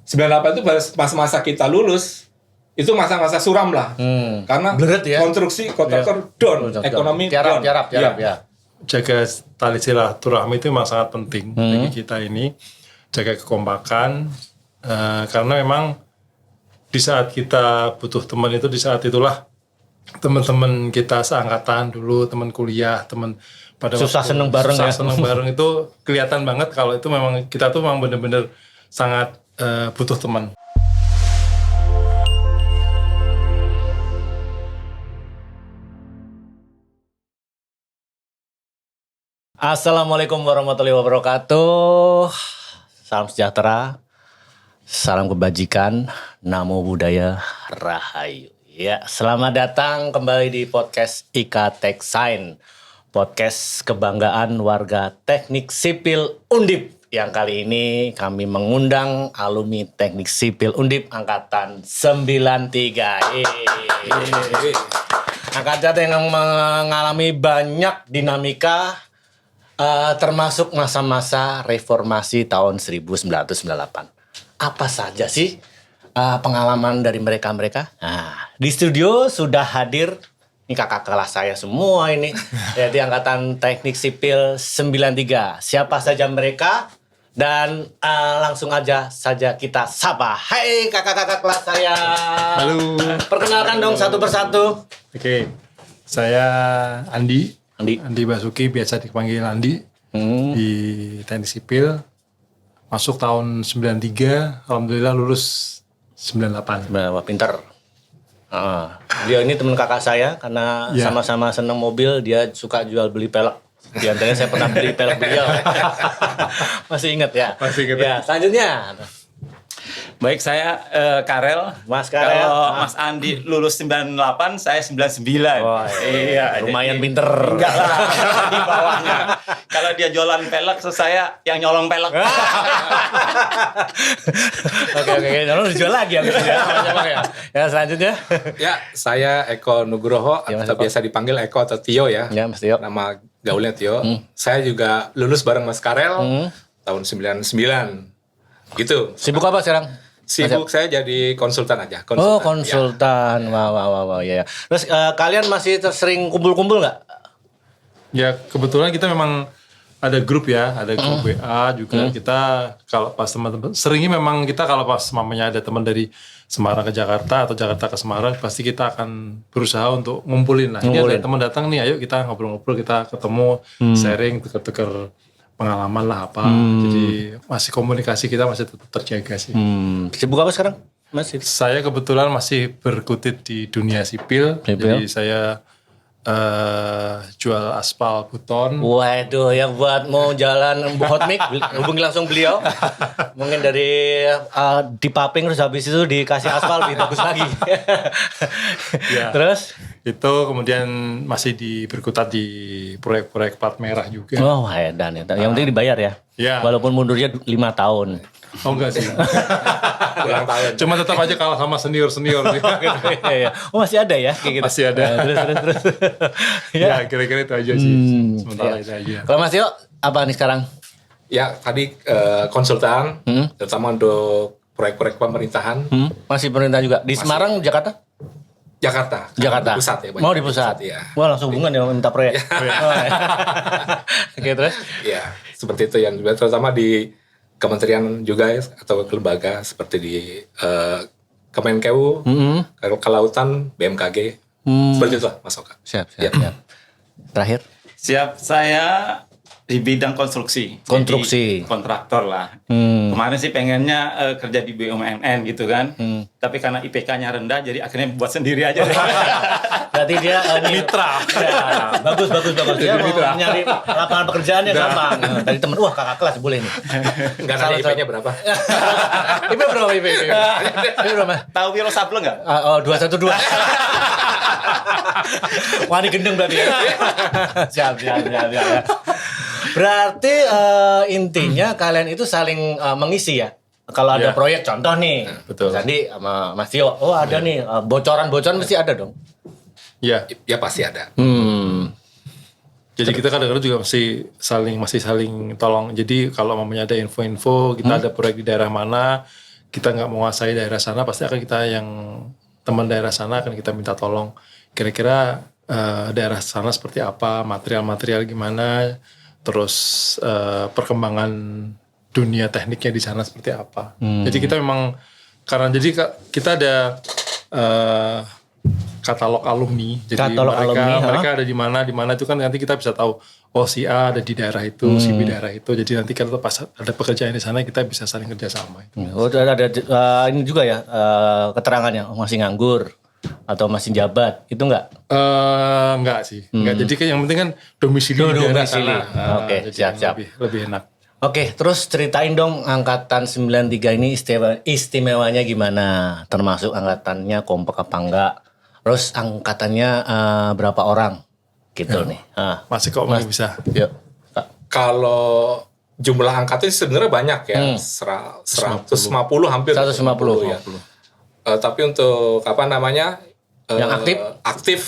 98 itu pas masa kita lulus, itu masa-masa suram lah. Karena konstruksi kontraktor down, ekonomi tiarap ya. Jaga tali silaturahmi itu memang sangat penting bagi kita ini. Jaga kekompakan, karena memang di saat kita butuh teman itu, di saat itulah teman-teman kita seangkatan dulu, teman kuliah, teman pada susah seneng bareng ya. Seneng bareng itu kelihatan banget kalau itu memang kita tuh memang benar-benar sangat butuh teman. Assalamualaikum warahmatullahi wabarakatuh. Salam sejahtera, salam kebajikan, namo buddhaya, rahayu. Ya, selamat datang kembali di podcast IKA Tech Sign, podcast kebanggaan warga teknik sipil Undip. Yang kali ini kami mengundang alumni teknik sipil Undip angkatan 93. Angkatan yang mengalami banyak dinamika, termasuk masa-masa reformasi tahun 1998. Apa saja sih pengalaman dari mereka-mereka? Nah, di studio sudah hadir ini kakak kelas saya semua ini di angkatan teknik sipil 93. Siapa saja mereka? Dan langsung aja saja kita sapa. Hai kakak-kakak kelas saya. Halo. Perkenalkan dong satu persatu. Oke, saya Andi Basuki, biasa dipanggil Andi. Di teknik sipil. Masuk tahun 93, alhamdulillah lulus 98. Wah, pinter. Dia ini teman kakak saya karena sama-sama seneng mobil, dia suka jual beli pelek. Di antaranya saya pernah beli pelek beliau. Masih ingat ya? Masih ingat. Ya, selanjutnya. Baik, saya Karel. Mas Karel. Kalau Mas Andi lulus 98, saya 99. Oh, iya. Lumayan pinter. Enggak lah, di bawahnya. Kalau dia jualan pelek, saya yang nyolong pelek. Oke. Lalu dijual lagi habis ya. Ya, selanjutnya. Ya, saya Eko Nugroho, atau biasa dipanggil Eko atau Tio ya. Ya, Mas Tio. Nama gaulnya Tio. Saya juga lulus bareng Mas Karel tahun 99. Gitu. Sibuk apa sekarang? Sibuk saya jadi konsultan aja. Konsultan. Ya. Wah, ya. Terus kalian masih sering kumpul-kumpul nggak? Ya, kebetulan kita memang ada grup ya, ada grup WA juga. Kita kalau pas teman-teman, seringnya memang kita kalau pas mamanya ada teman dari Semarang ke Jakarta atau Jakarta ke Semarang, pasti kita akan berusaha untuk ngumpulin lah. Ini ada teman datang nih, ayo kita ngobrol-ngobrol, kita ketemu, sharing, tuker-tuker pengalaman lah apa. Jadi masih komunikasi kita masih tetap terjaga sih. Sibuk apa sekarang, Mas? Saya kebetulan masih berkutit di dunia sipil. Jadi saya jual aspal beton. Waduh, yang buat mau jalan hot mic, hubungi langsung beliau. Mungkin dari dipaping terus habis itu dikasih aspal lebih bagus lagi. Ya. Terus? Itu kemudian masih berkutat di proyek-proyek plat merah juga. Oh, edan. Yang penting dibayar ya? Ya. Walaupun mundurnya 5 tahun. Oh enggak sih. Ulang tahun. Cuma tetap aja kalah sama senior-senior. Oh, masih ada ya? Kayak gitu. Masih ada. Terus. Ya, kira-kira itu aja sih. Sementara itu aja. Kalau Mas Tio, apa nih sekarang? Ya, tadi konsultan, terutama untuk proyek-proyek pemerintahan. Masih pemerintah juga? Di Semarang, Jakarta? Jakarta. Di pusat ya. Mau di pusat? Ya. Wah, langsung hubungan ya minta proyek. Oke, terus? Ya, seperti itu yang juga terutama di kementerian juga ya, atau lembaga seperti di Kemenkeu, Kelautan, BMKG. Seperti itu lah, Mas Oka. Siap. Ya. Terakhir? Siap, saya di bidang konstruksi. Jadi, kontraktor lah. Kemarin sih pengennya kerja di BUMN gitu kan. Tapi karena IPK-nya rendah, jadi akhirnya buat sendiri aja. Berarti dia mitra. Ya, bagus. Dia mau nyari lapangan pekerjaan yang gampang. Tadi temen, wah kakak kelas boleh nih. Enggak nanya IP-nya berapa? IP berapa? IP berapa? Tahu Wiro Sableng nggak? 212. Wah, ini gendeng berarti ya. Siap. Berarti intinya kalian itu saling mengisi ya. Kalau ada proyek contoh nih, betul. Tadi sama Mas Tio, ada nih bocoran mesti ada dong. Ya pasti ada. Jadi kita kadang-kadang juga masih saling tolong. Jadi kalau mamanya ada info-info, kita ada proyek di daerah mana, kita nggak menguasai daerah sana, pasti akan kita yang teman daerah sana akan kita minta tolong. Kira-kira daerah sana seperti apa, material-material gimana, terus perkembangan dunia tekniknya di sana seperti apa. Jadi kita memang kita ada katalog alumni. Jadi Katalog mereka ada di mana itu kan nanti kita bisa tahu. Oh si A ada di daerah itu, si B daerah itu. Jadi nanti kalau pas ada pekerjaan di sana kita bisa saling kerjasama. Oh, ada ini juga ya keterangannya masih nganggur atau masih jabat itu enggak? Enggak sih. Enggak. Jadi kan yang penting kan domisili di daerah sana. Oke, jadi siap. Lebih enak. Oke, terus ceritain dong angkatan 93 ini istimewanya gimana? Termasuk angkatannya kompak apa enggak? Terus angkatannya berapa orang? Gitu nih. Masih kok masih bisa. Yuk. Kalau jumlah angkatan sebenarnya banyak ya, 150 hampir. 150 ya. Tapi untuk yang aktif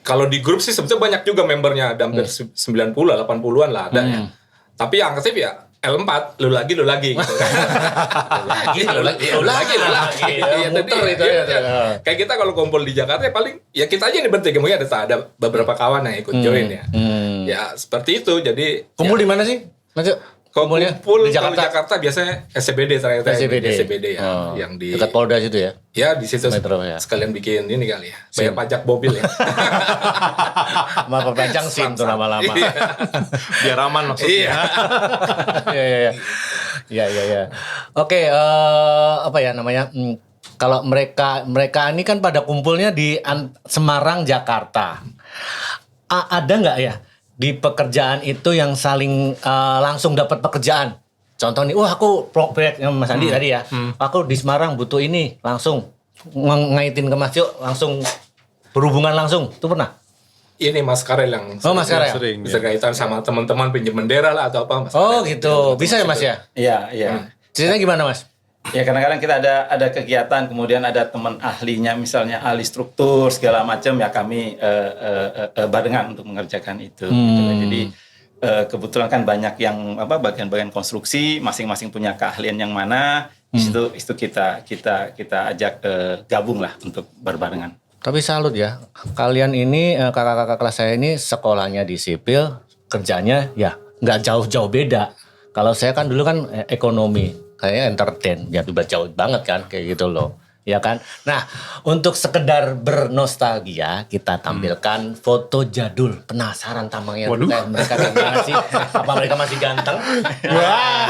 kalau di grup sih sebetulnya banyak juga membernya, ada hampir 90 80-an lah ada ya. Tapi yang aktif ya L4, lu lagi gitu. lu lagi. Muter itu ya. Kayak kita kalau kumpul di Jakarta ya paling ya kita aja nih bertiga, mungkin ada beberapa kawan yang ikut join ya. Ya seperti itu. Jadi kumpul di mana sih? Kumpul di Jakarta biasanya SCBD SCBD ya, yang di dekat Polda situ ya. Ya di situ Metro, ya. Sekalian bikin ini kali ya. Bayar pajak mobil ya. Sama perpanjang SIM tuh lama-lama. Biar aman maksudnya. Iya. Oke, apa ya namanya? Kalau mereka ini kan pada kumpulnya di Semarang, Jakarta. Ada nggak ya di pekerjaan itu yang saling langsung dapat pekerjaan? Contoh nih, aku proyek Mas Andi tadi ya, aku di Semarang butuh ini, langsung ngaitin ke Mas Yuk, langsung berhubungan langsung, itu pernah? Ini Mas Karel yang Mas Karel sering bisa kaitan sama teman-teman pinjam bendera lah atau apa Mas. Gitu, bisa ya Mas ya? Iya. Ceritanya gimana Mas? Ya kadang-kadang kita ada kegiatan, kemudian ada teman ahlinya, misalnya ahli struktur segala macam, ya kami barengan untuk mengerjakan itu. Gitu. Jadi kebetulan kan banyak yang bagian-bagian konstruksi, masing-masing punya keahlian yang mana, di situ kita ajak gabung lah untuk berbarengan. Tapi salut ya, kalian ini kakak-kakak kelas saya ini sekolahnya di sipil, kerjanya ya nggak jauh-jauh beda. Kalau saya kan dulu kan ekonomi, kayaknya entertain, ya jauh banget kan kayak gitu loh, ya kan. Nah, untuk sekedar bernostalgia kita tampilkan foto jadul. Penasaran tampangnya mereka gimana sih? Apa mereka masih ganteng? Wah,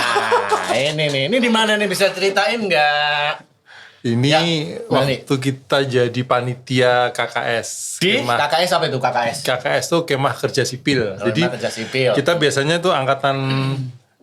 ini di mana nih, bisa ceritain nggak? Ini Ya, waktu kita jadi panitia KKS. Di KKS apa itu KKS? KKS tuh kemah kerja sipil. Jadi kerja sipil. Kita biasanya tuh angkatan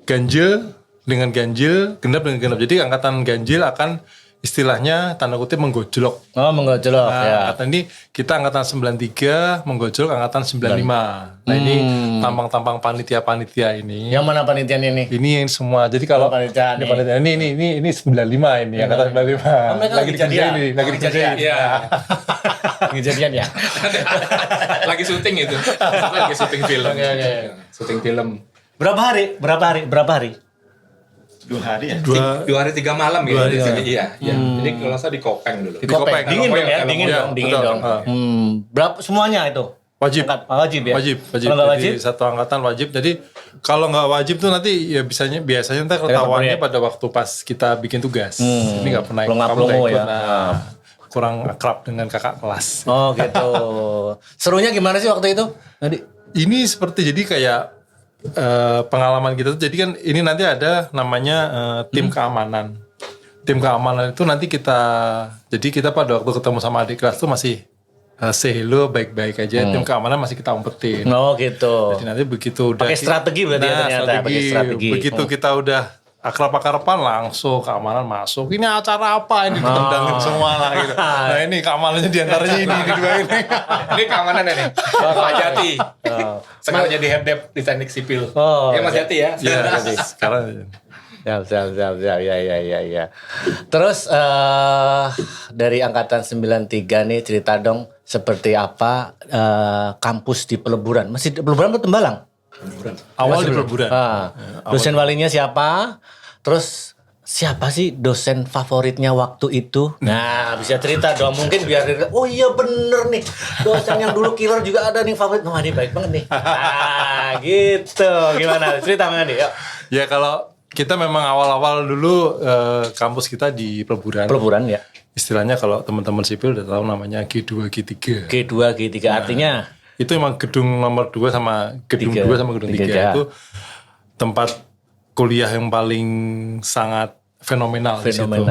ganjil dengan ganjil, genap dengan genap. Jadi angkatan ganjil akan istilahnya tanda kutip menggojlok. Oh, menggojlok ya. Angkatan ini kita angkatan 93 menggojlok angkatan 95. Nah, ini tampang-tampang panitia-panitia ini. Yang mana panitianya ini? Ini yang semua. Jadi kalau panitia ini 95 ini angkatan 95. Lagi dikerjain ini, lagi dikerjain. Iya. Kejadian ya. Lagi syuting itu. Lagi syuting film. Syuting film. Berapa hari? 2 hari ya? 2 hari 3 malam gitu. Iya. Jadi kalau saya di Kopeng dulu. Di Kopeng. Dingin dong ya, dingin dong. Berapa semuanya itu? Wajib. Wajib ya? Wajib. Kalau nggak wajib? Jadi satu angkatan wajib. Jadi kalau nggak wajib tuh nanti ya biasanya ntar ketahuannya pada waktu pas kita bikin tugas. Ini nggak pernah Pelongo ya. Kurang akrab dengan kakak kelas. Oh gitu. Serunya gimana sih waktu itu? Ini seperti jadi kayak pengalaman kita tuh, jadi kan ini nanti ada namanya tim keamanan. Tim keamanan itu nanti kita pada waktu ketemu sama adik kelas tuh masih say hello baik-baik aja. Tim keamanan masih kita umpetin. Oh gitu. Jadi nanti begitu udah pakai strategi berarti ya ternyata. Pakai strategi. Begitu kita udah akrab-akraban langsung keamanan masuk. Ini acara apa ini, ditendangin semua lah gitu. Nah ini keamanannya diantaranya ini dua ini. Ini keamanan ini. Pak Jati. Sekarang jadi head dev di teknik sipil. Ya Mas Jati ya. Iya, sekarang. Siap. Ya. Terus dari angkatan 93 nih cerita dong seperti apa kampus di Peleburan. Masih di Peleburan atau Tembalang? Awal di Peleburan. Dosen walinya siapa? Terus siapa sih dosen favoritnya waktu itu? Nah, bisa cerita dong. Mungkin biar oh iya bener nih. Dosen yang dulu killer juga ada nih favorit. Wah, ini baik banget nih. Nah, gitu. Gimana? Cerita Mang Andi, yuk. Ya kalau kita memang awal-awal dulu kampus kita di peleburan. Peleburan ya. Istilahnya kalau teman-teman sipil udah tahu namanya G2, G3. G2, G3 artinya Itu emang gedung nomor 2 sama gedung 2 sama gedung 3 itu tempat kuliah yang paling sangat fenomenal di situ.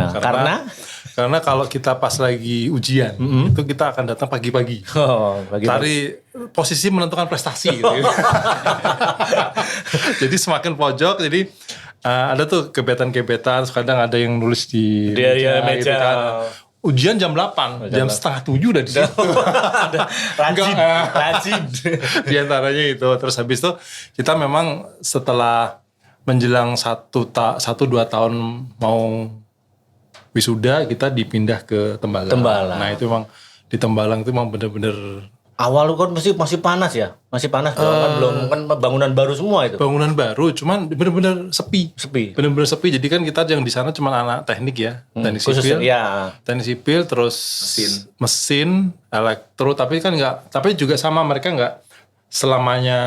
Karena kalau kita pas lagi ujian itu kita akan datang pagi-pagi. Cari posisi menentukan prestasi gitu. Jadi semakin pojok jadi ada tuh gebetan-gebetan, kadang ada yang nulis di meja. gitu kan. Ujian jam 8, jam setengah 7 udah di situ. Rajin. Di antaranya itu. Terus habis itu kita memang setelah menjelang 1-2 tahun mau wisuda kita dipindah ke Tembalang. Nah itu memang di Tembalang itu memang bener-bener awal kan masih panas ya, masih panas kan belum kan bangunan baru semua itu. Bangunan baru, cuman bener-bener sepi. Bener-bener sepi. Jadi kan kita yang di sana cuma anak teknik ya, teknik sipil, teknik sipil, terus mesin, elektro. Tapi kan nggak, tapi juga sama mereka nggak selamanya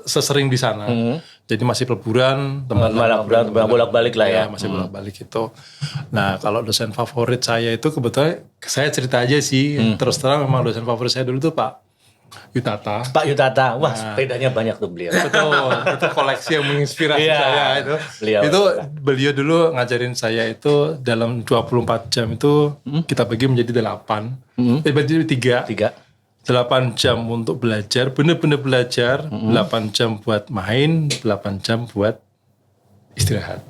sesering di sana. Jadi masih peleburan, bolak-balik lah ya. Masih bolak-balik itu. Nah kalau dosen favorit saya itu kebetulan saya cerita aja sih. Terus terang memang dosen favorit saya dulu tuh Pak Yutata. Pak Yutata, wah sepedanya banyak tuh beliau. Betul, itu koleksi yang menginspirasi saya itu. Beliau dulu ngajarin saya itu dalam 24 jam itu kita bagi menjadi 8. Menjadi 3. 8 jam untuk belajar, bener-bener belajar, 8 jam buat main, 8 jam buat istirahat.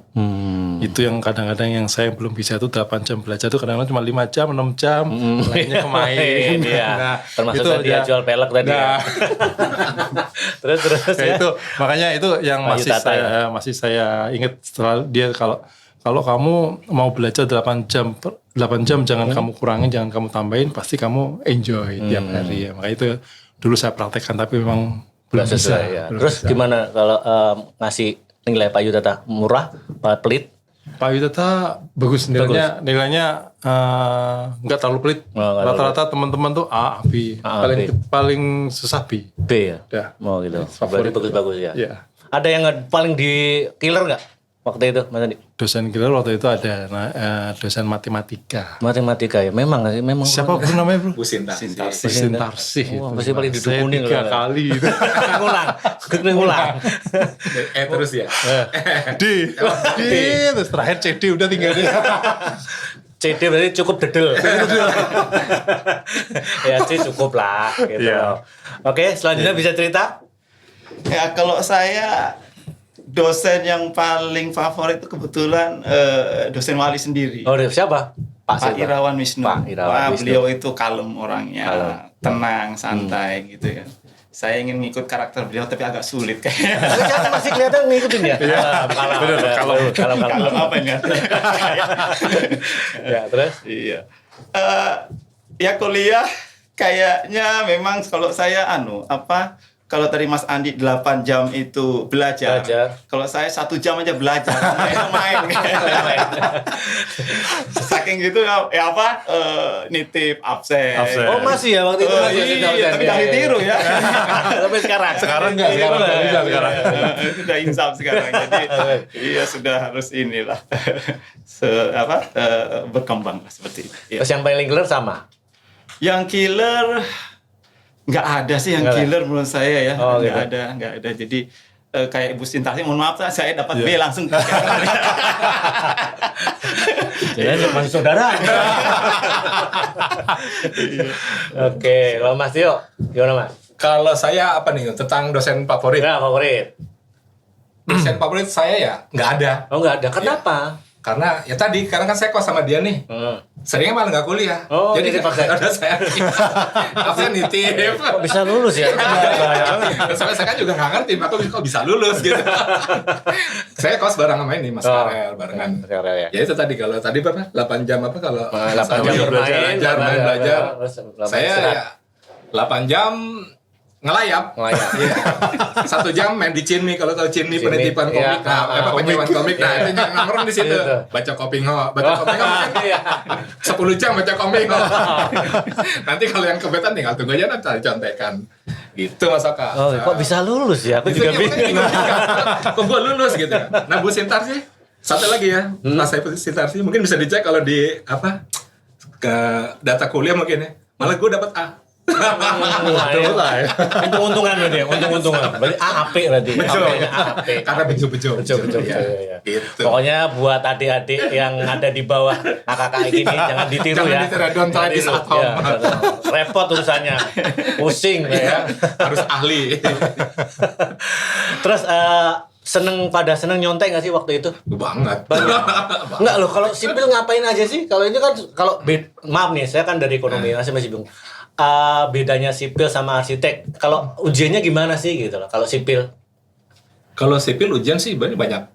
Itu yang kadang-kadang yang saya belum bisa tuh 8 jam belajar tuh kadang-kadang cuma 5 jam, 6 jam, lainnya kemain. Nah, termasuk itu tadi jual pelek tadi. Nah. terus ya. Itu makanya itu yang masih saya ingat setelah dia kalau kamu mau belajar 8 jam jangan kamu kurangin, jangan kamu tambahin, pasti kamu enjoy tiap hari ya. Makanya itu dulu saya praktekkan tapi memang belum bisa. Ya. Terus gimana kalau ngasih nilai Pak Yutata murah, Pak pelit? Pak Yutata bagus nilainya nggak terlalu pelit. Rata-rata teman-teman tuh A, B. Paling susah B. B ya? Ya. Oh gitu. Berarti bagus-bagus ya? Iya. Ada yang paling di killer nggak waktu itu Mas Andi? Dosen killer waktu itu ada dosen matematika. Matematika ya, memang. Siapa bro namanya bro? Bu Sintarsih. Wah, pasti paling duduk kuning. 3 kali. Ngulang. Terus ya. D. Terus terakhir CD udah tinggal dia. CD berarti cukup dedel. Ya C cukup lah. Gitu. Yeah. Oke, selanjutnya bisa cerita? Ya kalau saya dosen yang paling favorit itu kebetulan dosen Wali sendiri. Oh, siapa? Pak Irawan Wisnu. Beliau itu kalem orangnya, tenang, santai gitu ya. Saya ingin ngikut karakter beliau tapi agak sulit kayaknya. Tapi masih kelihatan ngikutin ya? Kalem apa ini? Ya, terus? Iya. Ya kuliah kayaknya memang kalau saya kalau tadi Mas Andi 8 jam itu belajar. Kalau saya 1 jam aja belajar, main. Saking gitu nitip absen. Oh masih ya waktu itu? Iya, tapi jangan ditiru ya. Tapi sekarang? Sekarang bisa sekarang. Sudah insaf sekarang. Jadi iya sudah harus inilah berkembang seperti itu. Terus yang paling killer sama? Yang killer nggak ada sih yang killer menurut saya ya. Nggak ada. Jadi kayak Ibu Sintarsih, mohon maaf saya dapat B langsung. Jadi masih saudara. Oke, kalau Mas Tio, gimana Mas? Kalau saya apa nih tentang dosen favorit? Ya, favorit. Dosen favorit saya ya nggak ada. Oh nggak ada, kenapa? Karena ya tadi, karena kan saya kos sama dia nih. Seringnya malah nggak kuliah. Oh, jadi ada saya absen nitip. Kok bisa lulus ya? Sampai saya kan juga nggak ngerti, kok bisa lulus gitu. Saya kos bareng sama ini Mas Karel barengan. Ya. Ya itu tadi, kalau tadi berapa? 8 jam apa kalau 8 jam belajar. Saya ya 8 jam ngelayap. Iya. 1 jam main di Cinmi, kalau tahu Cinmi penitipan komik, penyewan komik. Nah, itu jangan nongkrong di situ. Baca Kopingo, Iya. 10 jam baca Kopingo. Nanti kalau yang kebetulan tinggal tunggu aja nanti contekan. Gitu Mas Oka. Oh, kok bisa lulus ya? Aku juga bingung. Kok gue lulus gitu. Nah, Bu Sintar sih satu lagi ya. Mas saya Sintar sih mungkin bisa dicek kalau di ke data kuliah mungkin ya. Malah gue dapat A. Untung-untungan berarti ya, untung-untungan. Berarti AAP berarti. Betul. AAP. Karena bejo-bejo. Betul. Ya, gitu. Pokoknya buat adik-adik yang ada di bawah kakak ini jangan ditiru ya. Jangan ditiru, don't try this at home. Repot urusannya. Pusing ya. Harus ahli. Terus seneng nyontek nggak sih waktu itu? Banget. Enggak loh, kalau sipil ngapain aja sih? Kalau ini kan maaf nih, saya kan dari ekonomi, masih bingung. Bedanya sipil sama arsitek. Kalau ujiannya gimana sih gitu loh? Kalau sipil? Kalau sipil ujian sih banyak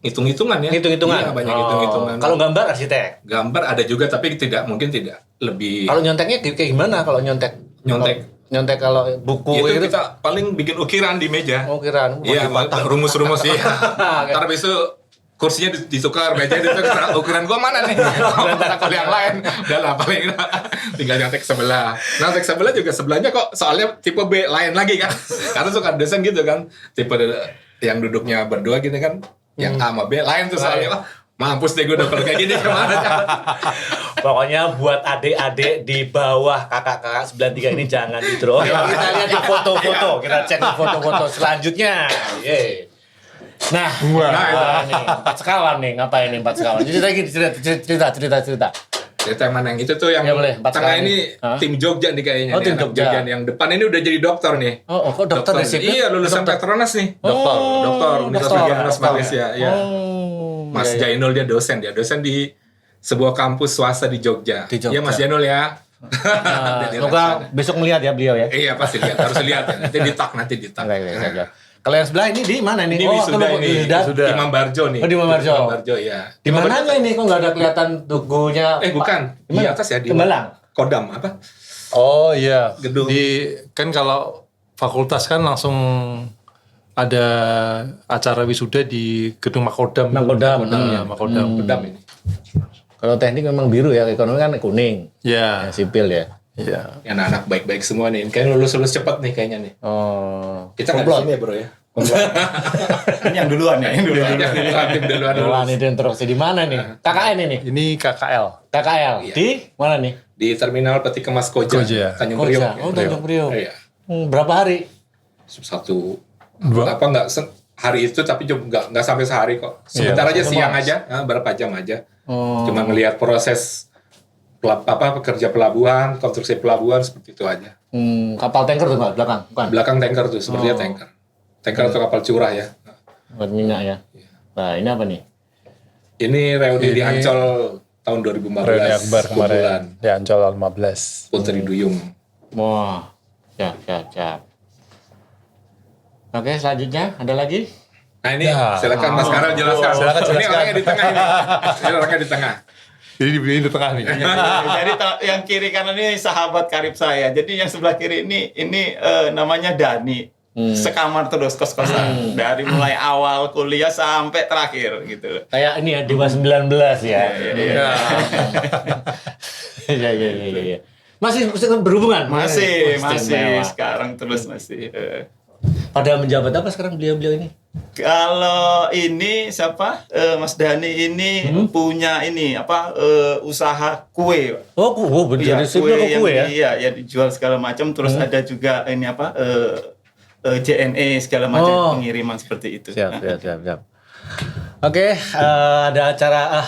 hitung-hitungan ya. Hitung-hitungan. Iya, banyak hitung-hitungan. Kalau gambar arsitek? Gambar ada juga tapi mungkin tidak lebih. Kalau nyonteknya kayak gimana kalau nyontek? Nyontek kalau buku itu gitu. kita paling bikin ukiran di meja. Ukiran. Iya, rumus-rumus ya. Ntar besok kursinya ditukar, meja ditukar. Ukiran gua mana nih? Kalau yang lain, udah lah paling tinggal nyontek sebelah. Nyontek sebelah juga sebelahnya kok soalnya tipe B lain lagi kan. Karena suka dosen gitu kan. Tipe yang duduknya berdua gitu kan. Yang A sama B lain tuh soalnya. Mampus deh gue udah kalau kayak gini kemana. Pokoknya buat adik-adik di bawah kakak-kakak 93 ini jangan ditiru. Kita lihat di foto-foto, kita cek di foto-foto selanjutnya. Yeay. Nah, nih 4 sekawan nih, ngapain nih 4 sekawan? Cerita. Cerita yang mana yang itu tuh yang ya, boleh, tengah ini tim Jogja nih kayaknya. Oh, tim Jogja. Yang depan ini udah jadi dokter nih. Oh, kok dokter di sipil? Iya, lulusan Petronas nih. Dokter Universitas Malaysia. Iya. Mas Jainul dia dosen di sebuah kampus swasta di Jogja. Iya Mas Jainul ya. Semoga besok melihat ya beliau ya. Iya pasti lihat, harus lihat ya. Nanti di tag. Kalau yang sebelah ini di mana nih? Ini sudah Imam Barjo nih. Oh, di Imam Barjo. Ya. Di mananya ini kok nggak ada kelihatan tugunya? Bukan. Di atas ya di Tembalang. Kodam apa? Oh iya. Gedung. Kan kalau fakultas kan langsung ada acara wisuda di gedung Makodam. Makodam ini. Kalau teknik memang biru ya, ekonomi kan kuning. Ya. Sipil ya. Iya. Anak-anak baik-baik semua nih. Kayaknya lulus cepat nih kayaknya nih. Oh. Kita nggak di sini ya bro ya. Ini yang duluan ya, yang duluan. Duluan itu instruksi di mana nih? KKN ini? Ini KKL. KKL. Iya. Di mana nih? Di Terminal Peti Kemas Koja. Tanjung Priok. Oh, Tanjung Priok. Iya. Berapa hari? 2 nggak hari itu tapi juga nggak sampai sehari kok. Sebentar aja siang aja, berapa jam aja. Cuma ngelihat proses pekerja pelabuhan, konstruksi pelabuhan seperti itu aja. Kapal tanker tuh nggak belakang? Bukan. Belakang tanker tuh sepertinya tanker. Tanker atau kapal curah ya. Buat minyak ya. Nah ini apa nih? Ini reuni di Ancol tahun 2015. Reuni Akbar kemarin di Ancol 15. Putri Duyung. Wah, ya. Oke, selanjutnya ada lagi? Nah ini silakan Mas Karel jelaskan. Ini orangnya di tengah ini. Ini orangnya di tengah. Jadi di tengah nih. Jadi yang kiri kanan ini sahabat karib saya. Jadi yang sebelah kiri ini namanya Dani. Sekamar terus kos-kosan. Dari mulai awal kuliah sampai terakhir gitu. Kayak ini ya, Dewa 19 ya. Iya. Iya. Masih berhubungan? Masih. Sekarang terus masih. Pada menjabat apa sekarang beliau ini? Kalau ini siapa? Mas Dani ini punya ini usaha kue. Oh, bener. Kue Kue ya? Iya, ya dijual segala macam. Terus ada juga ini JNE segala macam pengiriman seperti itu. Siap. Oke, ada acara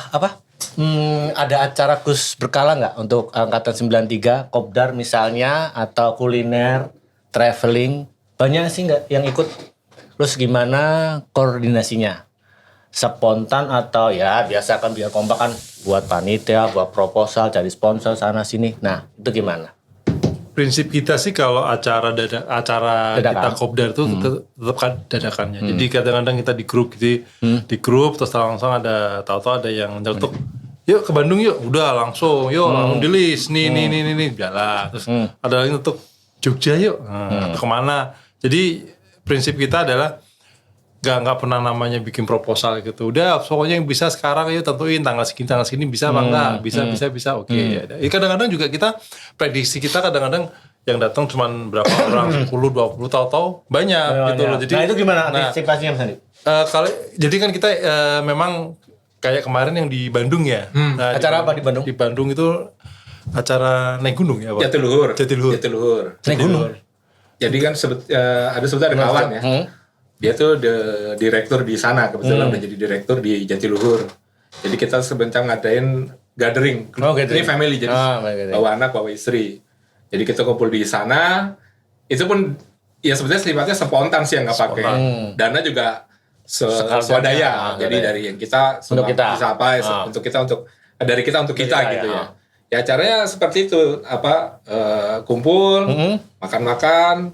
ada acara khusus berkala nggak untuk angkatan 93, kopdar misalnya atau kuliner, traveling? Banyak sih nggak yang ikut? Terus gimana koordinasinya? Spontan atau ya biasa kan biar kompak kan buat panitia, buat proposal, cari sponsor sana sini. Nah itu gimana? Prinsip kita sih kalau acara Dadakan. kita kopdar tuh tetap kan dadakannya. Jadi kadang-kadang kita di grup gitu, di grup terus langsung ada tahu-tahu ada yang nyeletuk, yuk ke Bandung yuk, udah langsung, yuk langsung di list nih, jalan. Terus ada lagi untuk Jogja yuk, atau kemana. Jadi prinsip kita adalah nggak pernah namanya bikin proposal gitu. Udah pokoknya yang bisa sekarang ayo tentuin tanggal segini bisa apa enggak, bisa oke. Ya, kadang-kadang juga kita prediksi kita kadang-kadang yang datang cuma berapa orang 10 20 tahu-tahu banyak gitu loh. Jadi nah itu gimana antisipasinya Mas Andi? Kalau jadi kan kita memang kayak kemarin yang di Bandung ya. Nah, acara apa di Bandung? Di Bandung itu acara naik gunung ya, Pak. Jatiluhur. Naik gunung. Jadi kan ada kawan ya. Dia tuh direktur di sana, kebetulan udah jadi direktur di Jatiluhur. Jadi kita sebentar ngadain gathering. Ini family, jadi bawa anak, bawa istri. Jadi kita kumpul di sana. Itu pun ya sebenarnya sifatnya spontan sih, yang nggak pakai dana juga swadaya. Jadi dari yang kita untuk kita bisa apa untuk kita dari kita untuk kita gitu ya. Ya caranya seperti itu, kumpul, makan-makan.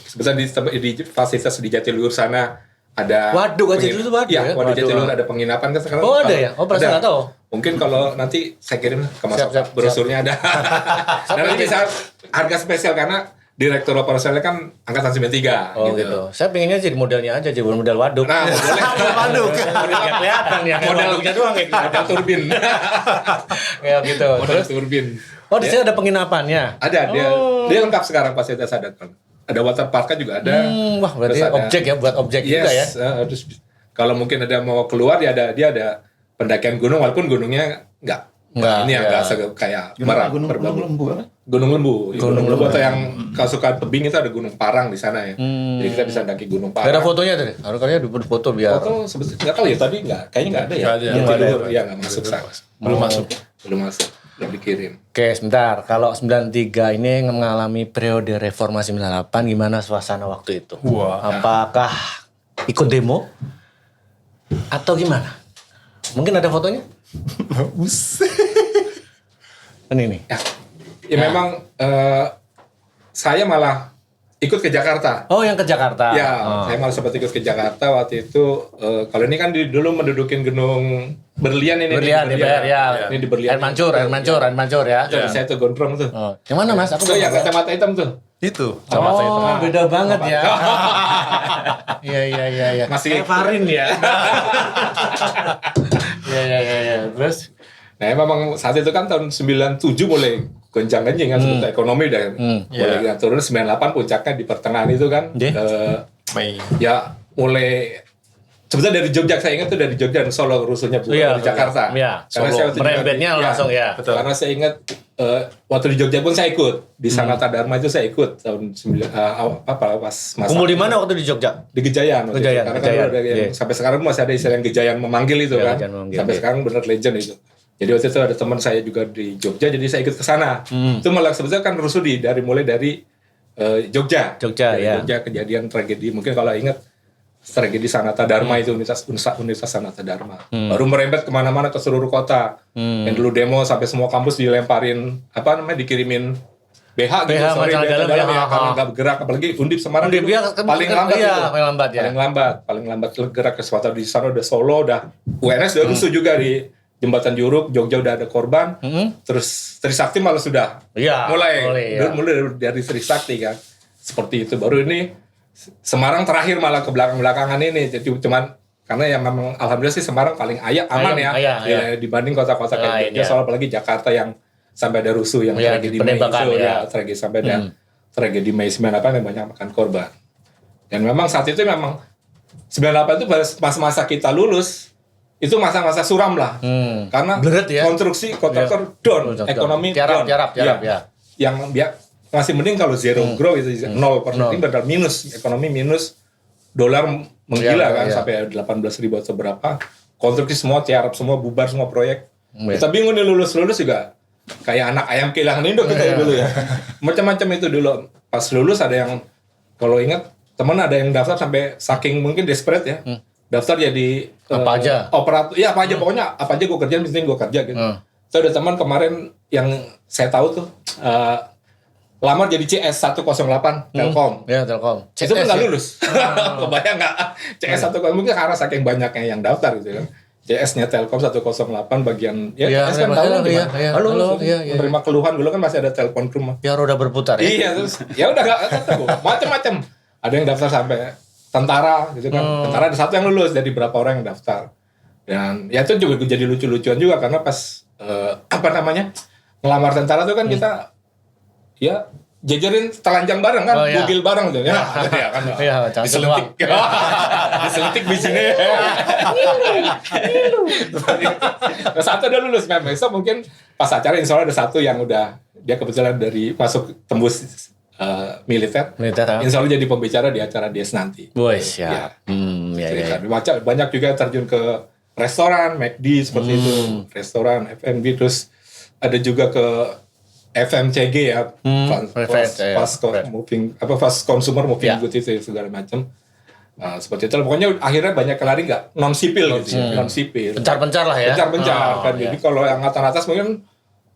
Sebetulnya di fasilitas di Jatiluhur sana ada Waduk aja dulu waduk ya? Waduk Jatiluhur ada penginapan kan sekarang. Oh ada ya? Oh perasaan nggak tahu. Mungkin kalau nanti saya kirim ke Mas Oka, brosurnya ada. Dan bisa harga spesial karena direktur operasionalnya kan angkatan 93 gitu. Saya pengennya jadi modelnya aja, jadi model waduk. Nah, boleh. Waduk. Ya kelihatan ya. Modelnya doang kayak model turbin. Ya gitu. Model turbin. Oh, di sini ada penginapannya. Ada, dia lengkap sekarang fasilitas ada kan. Ada water parknya juga ada. Wah, berarti objek ya, buat objek juga ya. Terus kalau mungkin ada mau keluar ya dia ada pendakian gunung, walaupun gunungnya enggak kayak Gunung Lembu. Gunung Lembu atau yang kalau suka tebing itu ada Gunung Parang di sana ya. Jadi kita bisa daki Gunung Parang. Gak ada fotonya tadi. Harusnya dibuat foto biar. Foto sebetulnya nggak tahu ya tadi kayaknya nggak ada ya. Nggak masuk. Belum masuk. Belum dikirim. Oke, sebentar. Kalau 93 ini mengalami periode reformasi 98, gimana suasana waktu itu? Wah. Apakah ikut demo atau gimana? Mungkin ada fotonya? Ini nih. Ya memang saya malah ikut ke Jakarta. Oh, yang ke Jakarta. Ya, saya malah sempat ikut ke Jakarta waktu itu. Kalau ini kan dulu mendudukin Gedung Berlian ini. Berlian, ya. Ini di Berlian. Air mancur ya. Saya tuh gondrong tuh. Oh. Yang mana Mas? Aku tuh yang kacamata hitam tuh. Itu. Oh, beda banget ya. Iya. Masih Farin ya. Iya. Terus? Nah, memang saat itu kan tahun 97 mulai goncang-ganjing kan sebetulnya ekonomi udah mulai turun. 98 puncaknya di pertengahan itu kan. Mei. Ya mulai sebetulnya dari Jogja, saya ingat tuh dari Jogja dan Solo rusuhnya bukan dari Jakarta. Iya, Karena Solo. saya Merembetnya langsung ya. Betul. Karena saya ingat waktu di Jogja pun saya ikut. Di Sanata Dharma itu saya ikut tahun pas masa. Kumpul di mana waktu di Jogja? Di Gejayan. Gejayan. Karena kan ada yang sampai sekarang masih ada istilah yang Gejayan memanggil itu kan. Sampai sekarang bener legend itu. Jadi waktu itu ada teman saya juga di Jogja, jadi saya ikut ke sana. Itu malah sebetulnya kan rusuh mulai dari Jogja. Ya. Jogja kejadian tragedi. Mungkin kalau ingat tragedi Sanata Dharma itu Universitas Sanata Dharma. Baru merembet kemana-mana ke seluruh kota. Yang dulu demo sampai semua kampus dilemparin dikirimin BH gitu, dalam ya, karena nggak bergerak, apalagi Undip Semarang paling lambat itu. Paling lambat gerak ke suatu di sana udah Solo, udah UNS udah rusuh juga di Jembatan Juruk, Jogja udah ada korban. Terus Trisakti malah sudah mulai dari Trisakti kan. Seperti itu. Baru ini Semarang terakhir malah ke belakang-belakangan ini. Jadi cuman karena yang memang alhamdulillah sih Semarang paling aman ya. Dibanding kota-kota kayak Jogja, soal apalagi Jakarta yang sampai ada rusuh yang tragedi Mei itu tragedi sampai ada tragedi Mei 98 yang banyak makan korban. Dan memang saat itu memang 98 itu masa-masa kita lulus itu masa-masa suram lah. Karena konstruksi kontraktor down, ekonomi tiarap ya. Yang masih mending kalau zero growth itu 0%, ini benar minus, ekonomi minus, dolar menggila kan sampai 18.000 atau berapa. Konstruksi semua tiarap, semua bubar semua proyek. Kita bingung nih lulus juga kayak anak ayam kehilangan induk kita dulu ya. Macam-macam itu dulu. Pas lulus ada yang kalau ingat teman ada yang daftar sampai saking mungkin desperate ya. Daftar jadi apa aja operator, ya apa aja pokoknya apa aja gue kerjain, penting gue kerja gitu. So ada teman kemarin yang saya tahu tuh lamar jadi CS 108 Telkom. Ya Telkom. Itu kan nggak lulus. Kebayang nggak CS 108 mungkin karena saking banyaknya yang daftar gitu kan. CS-nya Telkom 108 bagian ya, Iya, CS kan iya, tahu iya, gimana. iya, Halo, halo, langsung iya, iya. menerima keluhan dulu kan masih ada telepon ke rumah. Ya roda berputar ya. Iya terus ya udah nggak tahu macam-macam. Ada yang daftar sampai tentara gitu kan. Tentara ada satu yang lulus dari berapa orang yang daftar. Dan ya itu juga jadi lucu-lucuan juga karena pas ngelamar tentara tuh kan kita ya jajarin telanjang bareng kan, Oh, iya. bugil bareng tuh ya. Ya kan. Iya, jangan Diselitik. Diselitik bijinya. Terus satu udah lulus memang. Besok mungkin pas acara insya Allah ada satu yang udah dia kebetulan dari masuk tembus militer. Militer, ah. Insya Allah jadi pembicara di acara Dies nanti. Boy, siap. Ya. Ya. Banyak juga yang terjun ke restoran, McD seperti itu, restoran, F&B, terus ada juga ke FMCG ya, fast consumer moving Ya. good itu segala macam. Nah, seperti itu. Pokoknya akhirnya banyak kelari nggak non sipil gitu, non sipil. Pencar-pencar lah ya. Pencar-pencar kan. iya. Jadi kalau yang angkatan atas mungkin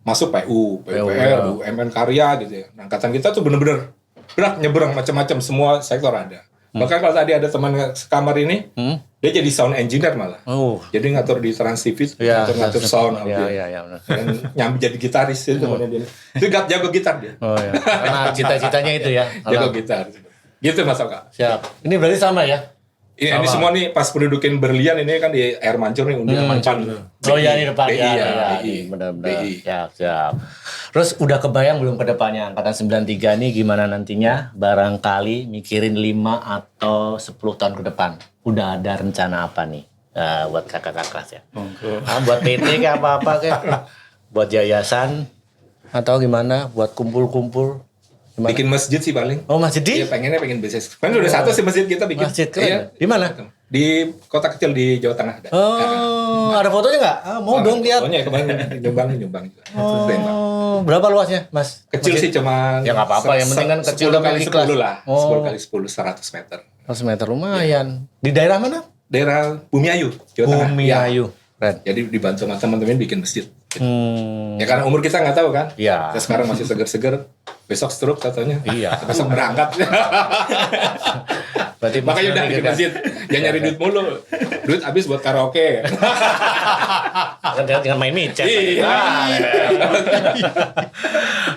masuk PU, PUPR, UMN Karya gitu ya. Nah, angkatan kita tuh bener-bener berat nyebrang macam-macam semua sektor ada. Bahkan kalau tadi ada teman sekamar ini, dia jadi sound engineer malah. Oh. Jadi ngatur di Trans TV, Ya, ngatur sound audio. Iya, benar. Dan nyambi jadi gitaris itu temannya dia. Itu jago gitar dia. Oh ya. Karena cita-citanya itu ya. Jago gitar. Gitu Mas Oka. Siap. Ini berarti sama ya? Ini semua nih pas pendudukin Berlian ini kan di Air Mancur nih undian Mancan. Oh iya, ini depan. BI, Ya, BI. benar-benar. BI. Siap. Terus udah kebayang belum ke depannya angkatan 93 nih gimana nantinya? Barangkali mikirin 5 atau 10 tahun ke depan. Udah ada rencana apa nih? Buat kakak-kakak ya. Buat PT kayak apa-apa kayak. Buat yayasan atau gimana? Buat kumpul-kumpul. Gimana? Bikin masjid sih paling. Oh, masjid di? Iya, pengennya pengen bisnis. Kan udah satu sih masjid kita bikin. Masjid keren. Iya. Di mana? Di kota kecil di Jawa Tengah ada. Oh, ada fotonya nggak? Mau dong lihat. Fotonya kemarin nyumbang juga. Keren, Pak. Oh, berapa luasnya, Mas? Kecil sih cuman Ya nggak apa-apa, yang penting kan kecil 10 tapi kali ikhlas. 10 lah. Oh. 10 kali 10 100 meter. 100 meter lumayan. Di daerah mana? Daerah Bumiayu, Jawa Tengah. Bumi Ya. Ayu. Keren. Jadi dibantu sama teman-teman bikin masjid. Hmm. Ya karena umur kita nggak tahu kan. Iya. Kita sekarang masih seger-seger. Besok stroke katanya. Iya. Besok berangkat. Berarti Makanya udah bikin kan? masjid. Jangan nyari duit mulu. Duit habis buat karaoke. Kan tinggal main micet. Iya.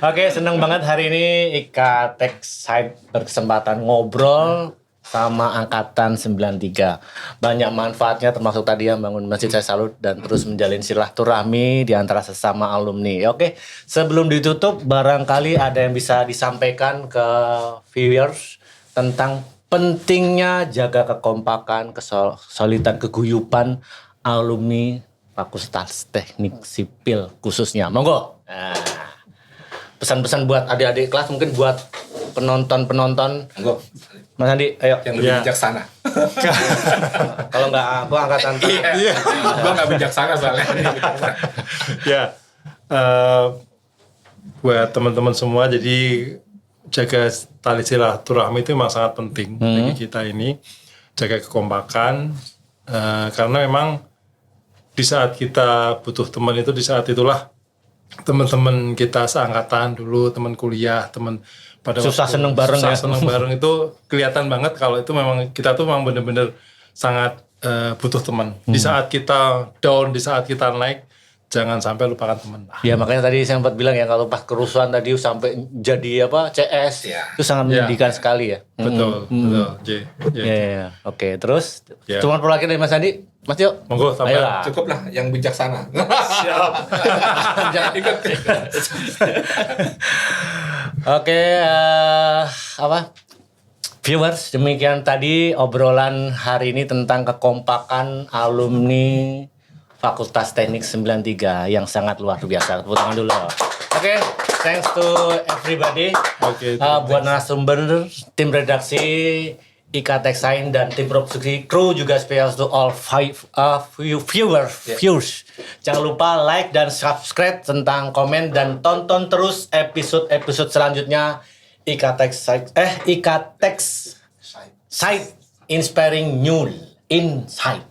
Oke, senang banget hari ini Ika Tech Side berkesempatan ngobrol sama angkatan 93. Banyak manfaatnya termasuk tadi yang bangun masjid saya salut dan terus menjalin silaturahmi di antara sesama alumni. Oke, sebelum ditutup barangkali ada yang bisa disampaikan ke viewers tentang pentingnya jaga kekompakan, kesolidan, keguyupan alumni Fakultas Teknik Sipil khususnya. Monggo. Nah, pesan-pesan buat adik-adik kelas, mungkin buat penonton-penonton. Monggo. Mas Andi, ayo. Yang lebih Iya. bijaksana. Kalau nggak aku angkatan Iya. Gua nggak bijaksana soalnya. Ya, buat teman-teman semua, jadi jaga tali silaturahmi itu memang sangat penting bagi kita ini. Jaga kekompakan, karena memang di saat kita butuh teman itu, di saat itulah teman-teman kita seangkatan dulu, teman kuliah, teman pada Susah waktu seneng bareng susah ya. seneng bareng itu kelihatan banget kalau itu memang kita tuh memang bener-bener sangat butuh teman. Di saat kita down, di saat kita naik, jangan sampai lupakan teman. Ya makanya tadi saya sempat bilang ya kalau pas kerusuhan tadi sampai jadi apa CS Ya. itu sangat menyedihkan sekali ya. Betul, betul. Ya. Oke, terus Ya. cuma perlu lagi dari Mas Andi. Mas yuk. Monggo tambah. Ayolah. Cukup lah yang bijaksana. Siap. Jangan ikut. Oke, viewers, demikian tadi obrolan hari ini tentang kekompakan alumni Fakultas Teknik 93 yang sangat luar biasa. Tepuk tangan dulu. Oke, thanks to everybody. Oke, Buat narasumber, tim redaksi, Ika Tech Science dan tim produksi kru juga spesial to all viewers. Jangan lupa like dan subscribe tentang komen dan tonton terus episode selanjutnya Ika Tech Site Inspiring New Insight.